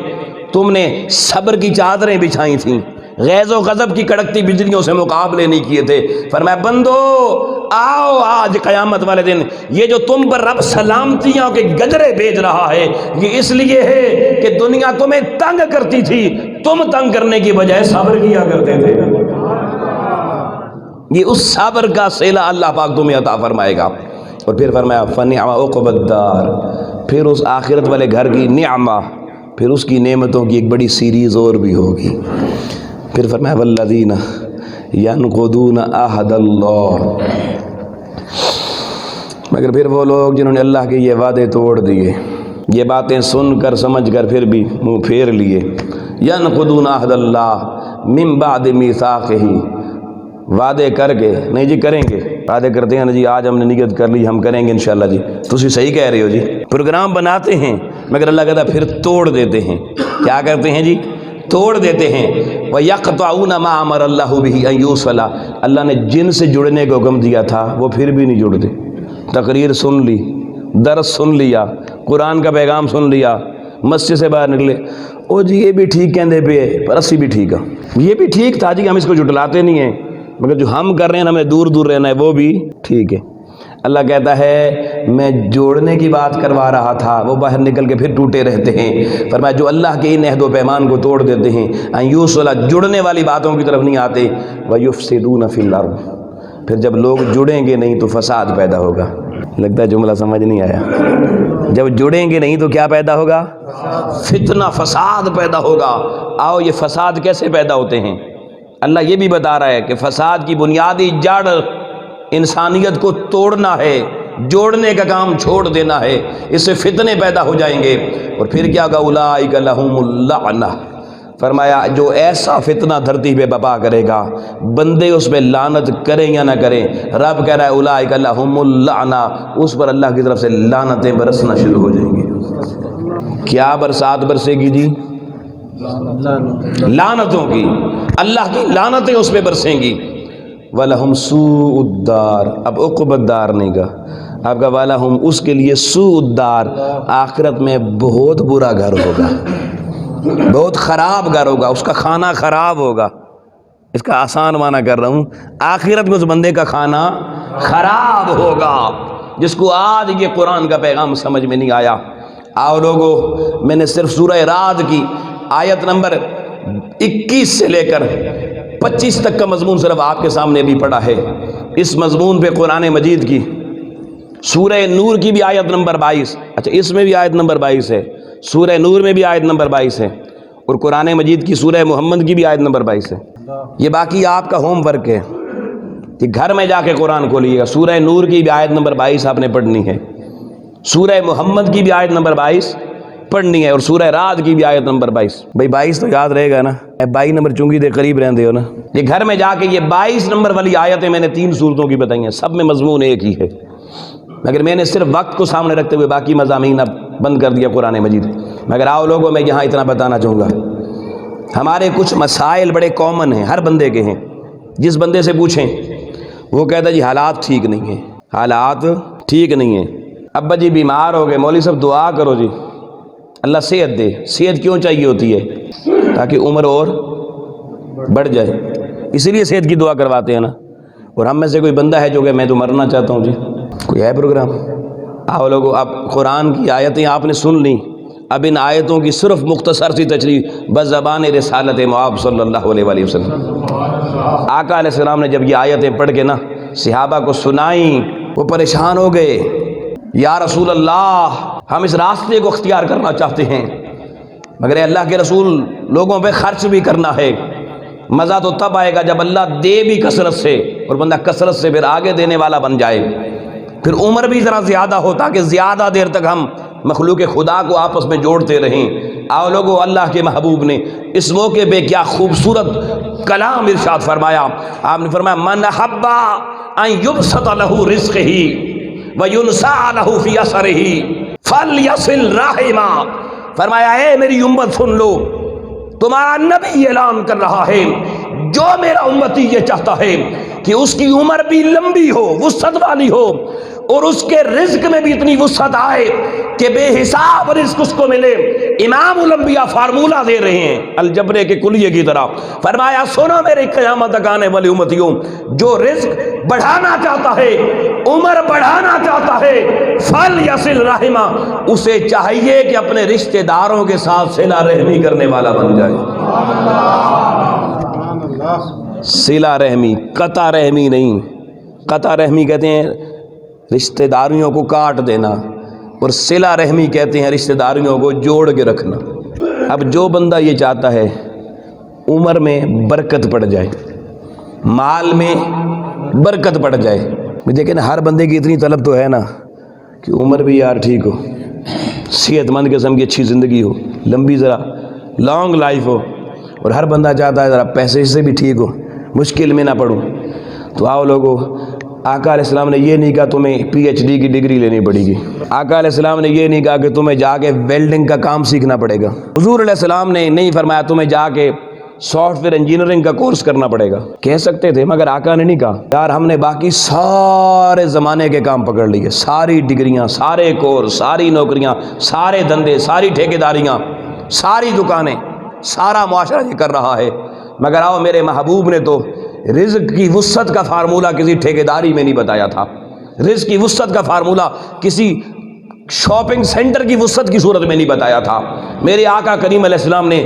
تم نے صبر کی چادریں بچھائی تھیں، غیظ و غضب کی کڑکتی بجلیوں سے مقابلے نہیں کیے تھے۔ فرمایا بندو آؤ آج قیامت والے دن، یہ جو تم پر رب سلامتیاں کے گجرے بھیج رہا ہے، یہ اس لیے ہے کہ دنیا تمہیں تنگ کرتی تھی، تم تنگ کرنے کی بجائے صبر کیا کرتے تھے۔ یہ اس صبر کا صلہ اللہ پاک تمہیں عطا فرمائے گا۔ اور پھر فرمایا فنعم عقبی الدار، پھر اس آخرت والے گھر کی نعمہ، پھر اس کی نعمتوں کی ایک بڑی سیریز اور بھی ہوگی۔ پھر فرمایا والذین ینقضون عہد اللہ، مگر پھر وہ لوگ جنہوں نے اللہ کے یہ وعدے توڑ دیے، یہ باتیں سن کر سمجھ کر پھر بھی منہ پھیر لیے۔ ینقضون عہد اللہ من بعد میثاقہ، وعدے کر کے نہیں جی کریں گے، وعدے کرتے ہیں نا جی آج ہم نے نیت کر لی ہم کریں گے انشاءاللہ جی، تسی صحیح کہہ رہے ہو جی، پروگرام بناتے ہیں مگر اللہ کہتا ہے پھر توڑ دیتے ہیں۔ کیا کرتے ہیں جی؟ توڑ دیتے ہیں۔ وَيَقْطَعُونَ مَا أَمَرَ اللَّهُ بِهِ أَن يُوصَلَ، اللہ نے جن سے جڑنے کو حکم دیا تھا وہ پھر بھی نہیں جڑتے۔ تقریر سن لی، درس سن لیا، قرآن کا پیغام سن لیا، مسجد سے باہر نکلے، او جی یہ بھی ٹھیک کہندے پہ پر اسی بھی ٹھیک ہے، یہ بھی ٹھیک تھا جی، ہم اس کو جھٹلاتے نہیں ہیں، مگر جو ہم کر رہے ہیں ہمیں دور دور رہنا ہے وہ بھی ٹھیک ہے۔ اللہ کہتا ہے میں جوڑنے کی بات کروا رہا تھا، وہ باہر نکل کے پھر ٹوٹے رہتے ہیں۔ فرمایا جو اللہ کے ان عہد و پیمان کو توڑ دیتے ہیں، ان یوصل، جڑنے والی باتوں کی طرف نہیں آتے، وَيُفْسِدُونَ فِي الْأَرْضِ، پھر جب لوگ جڑیں گے نہیں تو فساد پیدا ہوگا۔ لگتا ہے جملہ سمجھ نہیں آیا۔ جب جڑیں گے نہیں تو کیا پیدا ہوگا؟ فتنہ، فساد پیدا ہوگا۔ آؤ یہ فساد کیسے پیدا ہوتے ہیں؟ اللہ یہ بھی بتا رہا ہے کہ فساد کی بنیادی جڑ انسانیت کو توڑنا ہے، جوڑنے کا کام چھوڑ دینا ہے، اس سے فتنے پیدا ہو جائیں گے۔ اور پھر کیا ہوگا؟ اولئک لہم اللعنہ، فرمایا جو ایسا فتنہ دھرتی پہ بپا کرے گا بندے اس پہ لعنت کریں یا نہ کریں، رب کہہ رہا ہے اولئک لہم اللعنہ، اس پر اللہ کی طرف سے لعنتیں برسنا شروع ہو جائیں گی۔ کیا برسات برسے گی جی؟ لعنتوں کی، اللہ کی لعنتیں اس پہ برسیں گی۔ وَلَهُمْ سُوءُ الدَّارِ، اب عقبت دار نہیں گا، آپ کا وَلَهُمْ اس کے لیے سوء الدار، آخرت میں بہت برا گھر ہوگا، بہت خراب گھر ہوگا، اس کا کھانا خراب ہوگا۔ اس کا آسان معنی کر رہا ہوں، آخرت میں اس بندے کا کھانا خراب ہوگا جس کو آج یہ قرآن کا پیغام سمجھ میں نہیں آیا۔ آؤ لوگو، میں نے صرف سورہ رعد کی آیت نمبر 21 سے لے کر 25 تک کا مضمون صرف آپ کے سامنے ابھی پڑھا ہے۔ اس مضمون پہ قرآن مجید کی سورہ نور کی بھی آیت نمبر 22، اچھا اس میں بھی آیت نمبر 22 ہے، سورہ نور میں بھی آیت نمبر 22 ہے، اور قرآن مجید کی سورہ محمد کی بھی آیت نمبر 22 ہے۔ یہ باقی آپ کا ہوم ورک ہے کہ گھر میں جا کے قرآن کھولیے گا، سورہ نور کی بھی آیت نمبر 22 آپ نے پڑھنی ہے، سورہ محمد کی بھی آیت نمبر 22 پڑھنی ہے، اور سورہ رعد کی بھی آیت نمبر 22۔ بھائی 22 تو یاد رہے گا نا، 22 نمبر چونگی دے قریب رہندے ہو نا، یہ گھر میں جا کے یہ 22 نمبر والی آیتیں میں نے 3 سورتوں کی بتائی ہیں، سب میں مضمون ایک ہی ہے، مگر میں نے صرف وقت کو سامنے رکھتے ہوئے باقی مضامین اب بند کر دیا قرآن مجید۔ مگر آؤ لوگوں، میں یہاں اتنا بتانا چاہوں گا، ہمارے کچھ مسائل بڑے کامن ہیں، ہر بندے کے ہیں، جس بندے سے پوچھیں وہ کہتا ہے جی حالات ٹھیک نہیں ہیں، حالات ٹھیک نہیں ہیں، ابا جی بیمار ہو گئے، مولوی صاحب دعا کرو جی اللہ صحت دے۔ صحت کیوں چاہیے ہوتی ہے؟ تاکہ عمر اور بڑھ جائے، اسی لیے صحت کی دعا کرواتے ہیں نا۔ اور ہم میں سے کوئی بندہ ہے جو کہ میں تو مرنا چاہتا ہوں جی، کوئی ہے پروگرام؟ آؤ لوگوں، اب قرآن کی آیتیں آپ نے سن لیں، اب ان آیتوں کی صرف مختصر سی تشریح بزبان رسالت مآب صلی اللہ علیہ وآلہ وسلم۔ آقا علیہ السلام نے جب یہ آیتیں پڑھ کے نا صحابہ کو سنائیں، وہ پریشان ہو گئے، یا رسول اللہ ہم اس راستے کو اختیار کرنا چاہتے ہیں، مگر اے اللہ کے رسول لوگوں پہ خرچ بھی کرنا ہے، مزہ تو تب آئے گا جب اللہ دے بھی کثرت سے، اور بندہ کثرت سے پھر آگے دینے والا بن جائے، پھر عمر بھی ذرا زیادہ ہو تاکہ زیادہ دیر تک ہم مخلوق خدا کو آپس میں جوڑتے رہیں۔ آؤ لوگو، اللہ کے محبوب نے اس موقع پہ کیا خوبصورت کلام ارشاد فرمایا۔ آپ نے فرمایا من احب ان یبسط له رزقہ وینسع له فی اثرہ فلیصل رحمہ۔ فرمایا اے میری امت سن لو، تمہارا نبی اعلان کر رہا ہے جو میرا امتی یہ چاہتا ہے کہ اس کی عمر بھی لمبی ہو، وسعت والی ہو، اور اس کے رزق میں بھی اتنی وسعت آئے کہ بے حساب رزق اس کو ملے۔ امام الانبیاء فارمولہ دے رہے ہیں الجبرے کے کلیے کی طرح۔ فرمایا سنو میرے قیامت تک آنے والی امتیوں، جو رزق بڑھانا چاہتا ہے، عمر بڑھانا چاہتا ہے، فلیصل رحمہ، اسے چاہیے کہ اپنے رشتہ داروں کے ساتھ صلہ رحمی کرنے والا بن جائے۔ صلہ رحمی، قطع رحمی نہیں۔ قطع رحمی کہتے ہیں رشتہ داریوں کو کاٹ دینا، اور صلہ رحمی کہتے ہیں رشتہ داریوں کو جوڑ کے رکھنا۔ اب جو بندہ یہ چاہتا ہے عمر میں برکت پڑ جائے، مال میں برکت پڑ جائے، دیکھیں نا ہر بندے کی اتنی طلب تو ہے نا کہ عمر بھی یار ٹھیک ہو، صحت مند قسم کی اچھی زندگی ہو، لمبی ذرا لانگ لائف ہو، اور ہر بندہ چاہتا ہے ذرا پیسے سے بھی ٹھیک ہو، مشکل میں نہ پڑوں۔ تو آؤ لوگوں، آقا علیہ السلام نے یہ نہیں کہا تمہیں پی ایچ ڈی کی ڈگری لینی پڑے گی، آقا علیہ السلام نے یہ نہیں کہا کہ تمہیں جا کے ویلڈنگ کا کام سیکھنا پڑے گا، حضور علیہ السلام نے نہیں فرمایا تمہیں جا کے سافٹ ویئر انجینئرنگ کا کورس کرنا پڑے گا۔ کہہ سکتے تھے مگر آقا نے نہیں کہا۔ یار ہم نے باقی سارے زمانے کے کام پکڑ لیے، ساری ڈگریاں، سارے کورس، ساری نوکریاں، سارے دندے، ساری ٹھیکیداریاں، ساری دکانیں، سارا معاشرہ یہ کر رہا ہے، مگر آؤ میرے محبوب نے تو رزق کی وسعت کا فارمولہ کسی ٹھیکیداری میں نہیں بتایا تھا، رزق کی وسعت کا فارمولہ کسی شاپنگ سینٹر کی وسعت کی صورت میں نہیں بتایا تھا۔ میرے آقا کریم علیہ السلام نے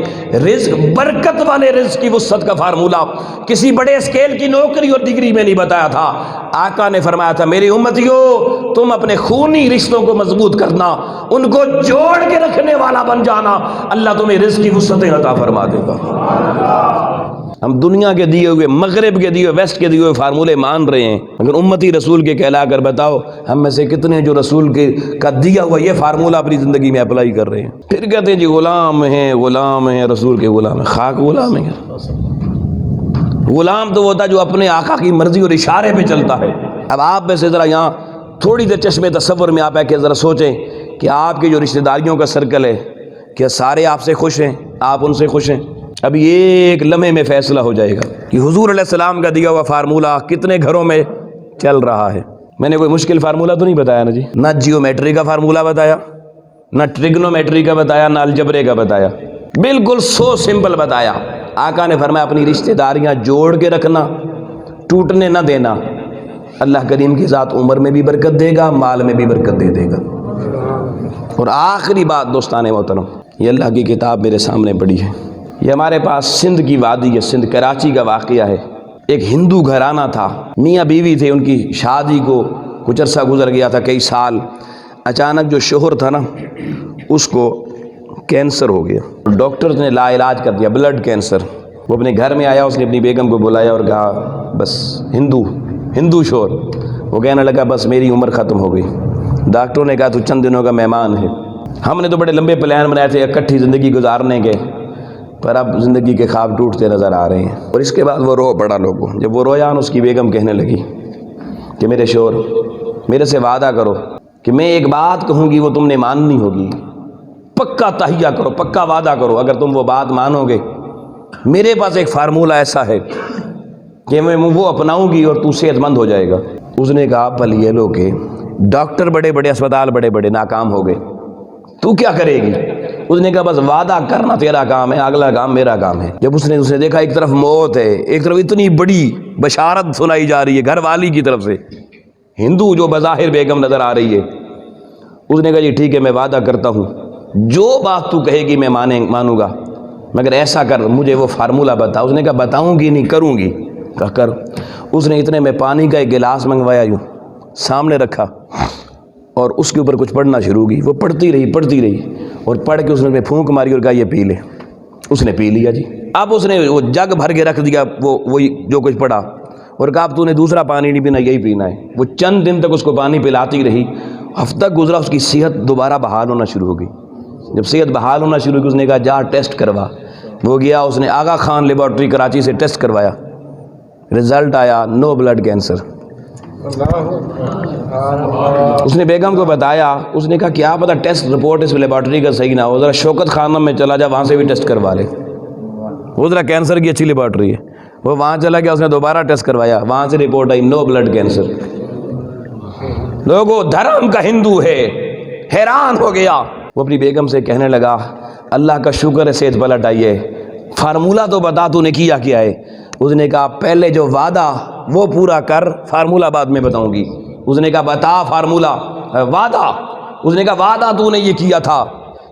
رزق، برکت والے رزق کی وسعت کا فارمولہ کسی بڑے اسکیل کی نوکری اور ڈگری میں نہیں بتایا تھا۔ آقا نے فرمایا تھا میری امتیو تم اپنے خونی رشتوں کو مضبوط کرنا، ان کو جوڑ کے رکھنے والا بن جانا، اللہ تمہیں رزق کی وسعتیں عطا فرما دے گا۔ ہم دنیا کے دیے ہوئے، مغرب کے دیے ہوئے، ویسٹ کے دیے ہوئے فارمولے مان رہے ہیں، مگر امتی رسول کے کہلا کر بتاؤ ہم میں سے کتنے جو رسول کا دیا ہوا یہ فارمولہ اپنی زندگی میں اپلائی کر رہے ہیں؟ پھر کہتے ہیں جی غلام ہیں رسول کے غلام ہیں۔ خاک غلام ہیں؟ غلام تو وہ ہوتا جو اپنے آقا کی مرضی اور اشارے پہ چلتا ہے۔ اب آپ میں سے ذرا یہاں تھوڑی دیر چشمے تصور میں آپ ہے کہ ذرا سوچیں کہ آپ کے جو رشتہ داریوں کا سرکل ہے، کیا سارے آپ سے خوش ہیں؟ آپ ان سے خوش ہیں؟ ابھی ایک لمحے میں فیصلہ ہو جائے گا کہ حضور علیہ السلام کا دیا ہوا فارمولہ کتنے گھروں میں چل رہا ہے۔ میں نے کوئی مشکل فارمولہ تو نہیں بتایا نا جی؟ نہ جیومیٹری کا فارمولہ بتایا، نہ ٹریگنومیٹری کا بتایا، نہ الجبرے کا بتایا، بالکل سو سمپل بتایا۔ آقا نے فرمایا اپنی رشتہ داریاں جوڑ کے رکھنا، ٹوٹنے نہ دینا، اللہ کریم کی ذات عمر میں بھی برکت دے گا، مال میں بھی برکت دے دے گا۔ اور آخری بات دوستان محترم، یہ اللہ کی کتاب میرے سامنے پڑی ہے، یہ ہمارے پاس سندھ کی وادی ہے، سندھ کراچی کا واقعہ ہے۔ ایک ہندو گھرانہ تھا، میاں بیوی تھے، ان کی شادی کو کچھ عرصہ گزر گیا تھا، کئی سال۔ اچانک جو شوہر تھا نا اس کو کینسر ہو گیا، ڈاکٹر نے لا علاج کر دیا، بلڈ کینسر۔ وہ اپنے گھر میں آیا، اس نے اپنی بیگم کو بلایا اور کہا بس ہندو شوہر، وہ کہنے لگا بس میری عمر ختم ہو گئی۔ ڈاکٹروں نے کہا تو چند دنوں کا مہمان ہے، ہم نے تو بڑے لمبے پلان بنائے تھے اکٹھی زندگی گزارنے کے، پر اب زندگی کے خواب ٹوٹتے نظر آ رہے ہیں۔ اور اس کے بعد وہ رو پڑا لوگوں، جب وہ رویا اس کی بیگم کہنے لگی کہ میرے شوہر میرے سے وعدہ کرو کہ میں ایک بات کہوں گی وہ تم نے ماننی ہوگی، پکا تہیہ کرو، پکا وعدہ کرو، اگر تم وہ بات مانو گے میرے پاس ایک فارمولہ ایسا ہے کہ میں وہ اپناؤں گی اور تو صحت مند ہو جائے گا۔ اس نے کہا پل یہ لو کہ ڈاکٹر بڑے بڑے، اسپتال بڑے بڑے ناکام ہو گئے، تو کیا کرے گی؟ اس نے کہا بس وعدہ کرنا تیرا کام ہے، اگلا کام میرا کام ہے۔ جب اس نے دیکھا ایک طرف موت ہے، ایک طرف اتنی بڑی بشارت سنائی جا رہی ہے گھر والی کی طرف سے، ہندو جو بظاہر بیگم نظر آ رہی ہے، اس نے کہا جی ٹھیک ہے میں وعدہ کرتا ہوں جو بات تو کہے گی میں مانوں گا، مگر ایسا کر مجھے وہ فارمولہ بتا۔ اس نے کہا بتاؤں گی نہیں کروں گی۔ کہا کر۔ اس نے اتنے میں پانی کا ایک گلاس منگوایا، یوں سامنے رکھا اور اس کے اوپر کچھ پڑھنا شروع کی۔ وہ پڑھتی رہی اور پڑھ کے اس نے پھونک ماری اور کہا یہ پی لے۔ اس نے پی لیا جی۔ اب اس نے وہ جگ بھر کے رکھ دیا وہی جو کچھ پڑھا اور کہا اب تو نے دوسرا پانی نہیں پینا، یہی پینا ہے۔ وہ چند دن تک اس کو پانی پلاتی رہی، ہفتہ گزرا، اس کی صحت دوبارہ بحال ہونا شروع ہو گئی۔ جب صحت بحال ہونا شروع کی اس نے کہا جا ٹیسٹ کروا۔ وہ گیا، اس نے آغا خان لیبارٹری کراچی سے ٹیسٹ کروایا، رزلٹ آیا نو بلڈ کینسر۔ اس نے بیگم کو بتایا، اس نے کہا کیا پتہ ٹیسٹ رپورٹ اس لیبارٹری کا صحیح نہ ہو، ذرا شوکت خانم میں چلا جا، وہاں سے بھی ٹیسٹ کروا لے، وہ ذرا کینسر کی اچھی لیبارٹری ہے۔ وہ وہاں چلا گیا، اس نے دوبارہ ٹیسٹ کروایا، وہاں سے رپورٹ آئی نو بلڈ کینسر۔ لوگوں دھرم کا ہندو ہے، حیران ہو گیا۔ وہ اپنی بیگم سے کہنے لگا اللہ کا شکر ہے صحت پلٹ آئی ہے، فارمولہ تو بتا تو نے کیا کیا ہے؟ اس نے کہا پہلے جو وعدہ وہ پورا کر، فارمولہ بعد میں بتاؤں گی۔ اس نے کہا بتا فارمولہ، وعدہ۔ اس نے کہا وعدہ تو نے یہ کیا تھا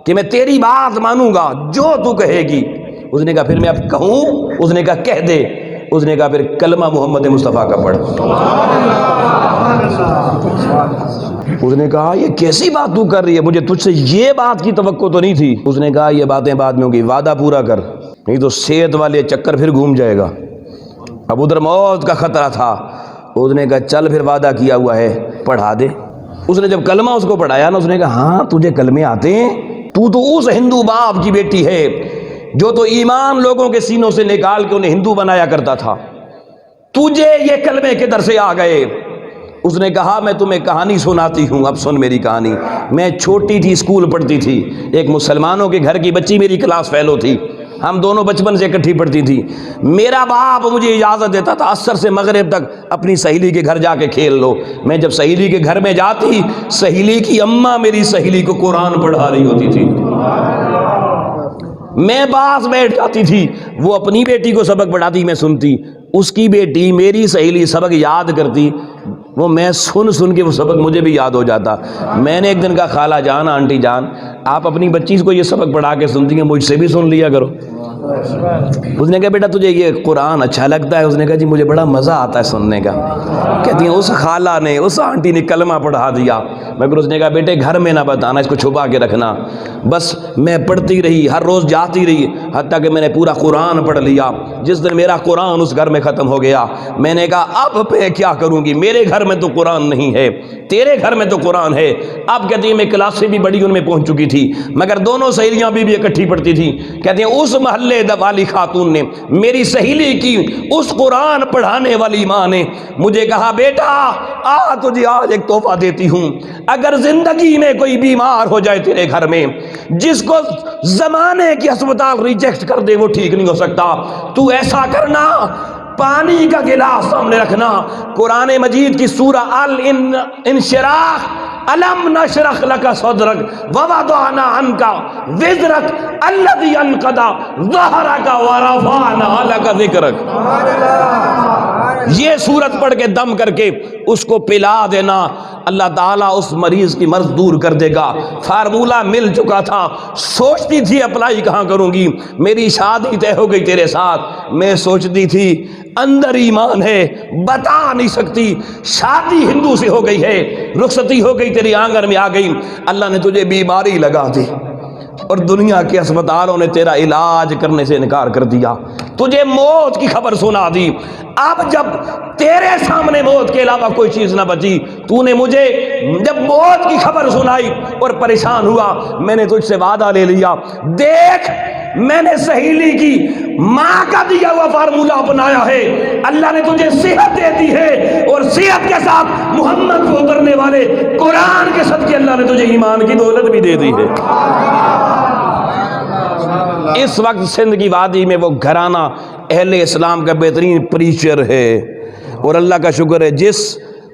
کہ میں تیری بات مانوں گا جو تو کہے گی۔ اس نے کہا پھر میں اب کہوں؟ اس نے کہا کہہ دے۔ اس نے کہا پھر کلمہ محمد مصطفیٰ کا پڑھ۔ اس نے کہا یہ کیسی بات تو کر رہی ہے، مجھے تجھ سے یہ بات کی توقع تو نہیں تھی۔ اس نے کہا یہ باتیں بعد میں ہوں گی، وعدہ پورا کر، نہیں تو صحت والے چکر پھر گھوم جائے گا۔ اب ادھر موت کا خطرہ تھا۔ اس نے کہا چل پھر وعدہ کیا ہوا ہے پڑھا دے۔ اس نے جب کلمہ اس کو پڑھایا نا، اس نے کہا ہاں تجھے کلمے آتے ہیں؟ تو اس ہندو باپ کی بیٹی ہے جو تو ایمان لوگوں کے سینوں سے نکال کے انہیں ہندو بنایا کرتا تھا، تجھے یہ کلمے کدھر سے آ گئے؟ اس نے کہا میں تمہیں کہانی سناتی ہوں، اب سن میری کہانی۔ میں چھوٹی تھی، اسکول پڑھتی تھی، ایک مسلمانوں کے گھر کی بچی میری کلاس فیلو تھی، ہم دونوں بچپن سے اکٹھی پڑھتی تھی۔ میرا باپ مجھے اجازت دیتا تھا عصر سے مغرب تک اپنی سہیلی کے گھر جا کے کھیل لو۔ میں جب سہیلی کے گھر میں جاتی، سہیلی کی اماں میری سہیلی کو قرآن پڑھا رہی ہوتی تھی، میں پاس بیٹھ جاتی تھی، وہ اپنی بیٹی کو سبق پڑھاتی، میں سنتی، اس کی بیٹی میری سہیلی سبق یاد کرتی، وہ میں سن کے وہ سبق مجھے بھی یاد ہو جاتا۔ میں نے ایک دن کہا خالہ جان، آنٹی جان، آپ اپنی بچی کو یہ سبق پڑھا کے سنتی ہیں، مجھ سے بھی سن لیا کرو۔ اس نے کہا بیٹا تجھے یہ قرآن اچھا لگتا ہے؟ اس نے کہا جی مجھے بڑا مزہ آتا ہے سننے کا۔ کہتی ہیں اس خالہ نے، اس آنٹی نے کلمہ پڑھا دیا، مگر اس نے کہا بیٹے گھر میں نہ بتانا، اس کو چھپا کے رکھنا۔ بس میں پڑھتی رہی، ہر روز جاتی رہی، حتیٰ کہ میں نے پورا قرآن پڑھ لیا۔ جس دن میرا قرآن اس گھر میں ختم ہو گیا، میں نے کہا اب میں کیا کروں گی، میرے گھر میں تو قرآن نہیں ہے، تیرے گھر میں تو قرآن ہے۔ اب کہتی ہیں میں کلاس سے بھی بڑی ان میں پہنچ چکی تھی، مگر دونوں سہیلیاں بھی اکٹھی پڑھتی تھی۔ کہتے ہیں اس محلے والی خاتون نے، میری سہیلی کی اس قرآن پڑھانے والی ماں نے مجھے کہا بیٹا تجھے آج ایک تحفہ دیتی ہوں، اگر زندگی میں کوئی بیمار ہو جائے تیرے گھر میں، جس کو زمانے کی ہسپتال ریجیکٹ کر دے وہ ٹھیک نہیں ہو سکتا، تو ایسا کرنا پانی کا گلاس سامنے رکھنا، قرآن مجید کی سورہ الانشراح الم نشرح لک صدرک ووضعنا عنک وزرک الذی انقض ظہرک ورفعنا لک ذکرک، یہ سورت پڑھ کے دم کر کے اس کو پلا دینا، اللہ تعالیٰ اس مریض کی مرض دور کر دے گا۔ فارمولہ مل چکا تھا، سوچتی تھی اپلائی کہاں کروں گی، میری شادی طے ہو گئی تیرے ساتھ، میں سوچتی تھی اندر ایمان ہے بتا نہیں سکتی، شادی ہندو سے ہو گئی ہے، رخصتی ہو گئی تیری آنگن میں آ گئی، اللہ نے تجھے بیماری لگا دی اور دنیا کے اسپتالوں نے تیرا علاج کرنے سے انکار کر دیا، تجھے موت کی خبر سنا دی۔ اب جب تیرے سامنے موت کے علاوہ کوئی چیز نہ بچی، تو نے مجھے جب موت کی خبر سنائی اور پریشان ہوا، میں نے تجھ سے وعدہ لے لیا، دیکھ میں نے سہیلی کی ماں کا دیا ہوا فارمولہ اپنایا ہے، اللہ نے تجھے صحت دے دی ہے، اور صحت کے ساتھ محمد کو اترنے والے قرآن کے صدقے اللہ نے تجھے ایمان کی دولت بھی دے دی ہے۔ اس وقت سندھ کی وادی میں وہ گھرانہ اہل اسلام کا بہترین پریچر ہے، اور اللہ کا شکر ہے جس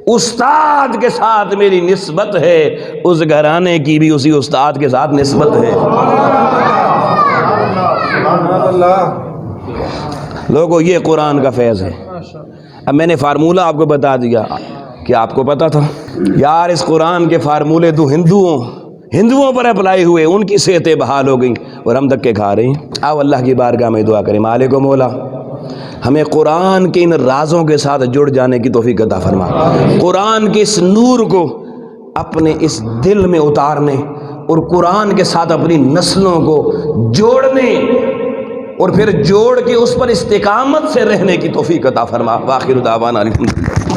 استاد کے ساتھ میری نسبت ہے اس گھرانے کی بھی اسی استاد کے ساتھ نسبت ہے۔ لوگوں یہ قرآن کا فیض ہے۔ اب میں نے فارمولہ آپ کو بتا دیا کہ آپ کو پتا تھا یار اس قرآن کے فارمولے تو ہندوؤں پر اپلائی ہوئے، ان کی صحتیں بحال ہو گئیں اور ہم دھکے کھا رہے ہیں۔ آؤ اللہ کی بارگاہ میں دعا کریں، مالک و مولا ہمیں قرآن کے ان رازوں کے ساتھ جڑ جانے کی توفیق عطا فرما، قرآن کے اس نور کو اپنے اس دل میں اتارنے اور قرآن کے ساتھ اپنی نسلوں کو جوڑنے اور پھر جوڑ کے اس پر استقامت سے رہنے کی توفیق عطا فرما۔ وآخر دعوانا الحمدللہ۔